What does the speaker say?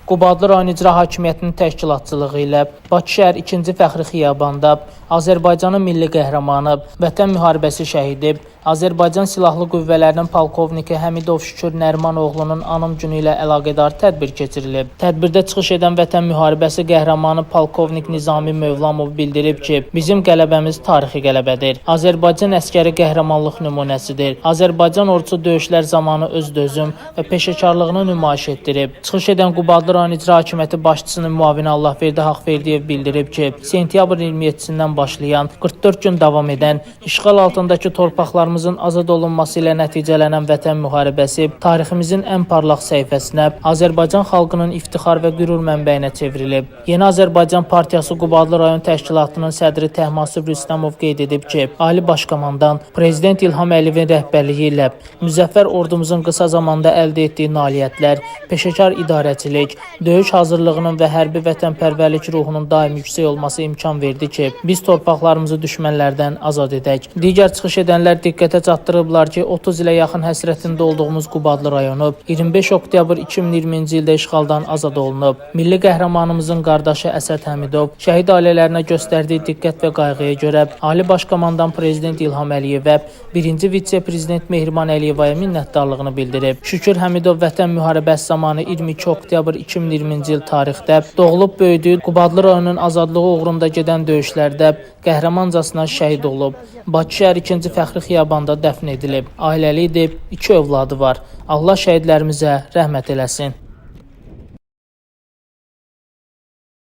Qubadlı rayon İcra Hakimiyyətinin təşkilatçılığı ilə Bakı şəhər 2-ci Fəxri Xiyabanda Azərbaycanın milli qəhrəmanı, Vətən müharibəsi şəhidi, Azərbaycan Silahlı Qüvvələrinin polkovniki Həmidov Şükür Nərimanoğlunun anım günü ilə əlaqədar tədbir keçirilib. Tədbirdə çıxış edən Vətən müharibəsi qəhrəmanı polkovnik Nizami Mövlamov bildirib ki, bizim qələbəmiz tarixi qələbədir. Azərbaycan əskəri qəhrəmanlıq nümunəsidir. Azərbaycan ordusu döyüşlər zamanı öz dözüm və peşəkarlığını nümayiş etdirib. Çıxış edən Qubadlı rayon İcra Hakimiyyəti başçısının müavini Allahverdi Haqverdiyev bildirib ki, sentyabr 27-sindən başlayan 44 gün davam edən işğal altındakı torpaqlarımızın azad olunması ilə nəticələnən Vətən müharibəsi tariximizin ən parlaq səhifəsinə, Azərbaycan xalqının iftixar və qürur mənbəyinə çevrilib. Yeni Azərbaycan Partiyası Qubadlı rayon təşkilatının sədri Təhmasib Rüstəmov qeyd edib ki, Ali Başkomandan Prezident İlham Əliyevin rəhbərliyi ilə müzəffər ordumuzun qısa zamanda əldə etdiyi nailiyyətlər, peşəkar idarəçilik, döyüş hazırlığının və hərbi vətənpərvərlik ruhunun daim yüksək olması imkan verdi ki, biz torpaqlarımızı düşmənlərdən azad edək. Digər çıxış edənlər diqqətə çatdırıblar ki, 30 ilə yaxın həsrətində olduğumuz Qubadlı rayonu 25 oktyabr 2020-ci ildə işğaldan azad olunub. Milli qəhrəmanımızın qardaşı Əsəd Həmidov şəhid ailələrinə göstərdiyi diqqət və qayğıya görə Ali Başkomandan Prezident İlham Əliyevə, 1-ci vitse-prezident Mehriban Əliyevaya minnətdarlığını bildirib. Şükür Həmidov Vətən müharibəsi zamanı 22 oktyabr 2020-ci il tarixdə doğulub böyüdüyü Qubadlı rayonunun azadlığı uğrunda gedən döyüşlərdə qəhrəmancasına şəhid olub. Bakı şəhər 2-ci Fəxri Xiyabanda dəfn edilib. Ailəli edib, 2 övladı var. Allah şəhidlərimizə rəhmət eləsin.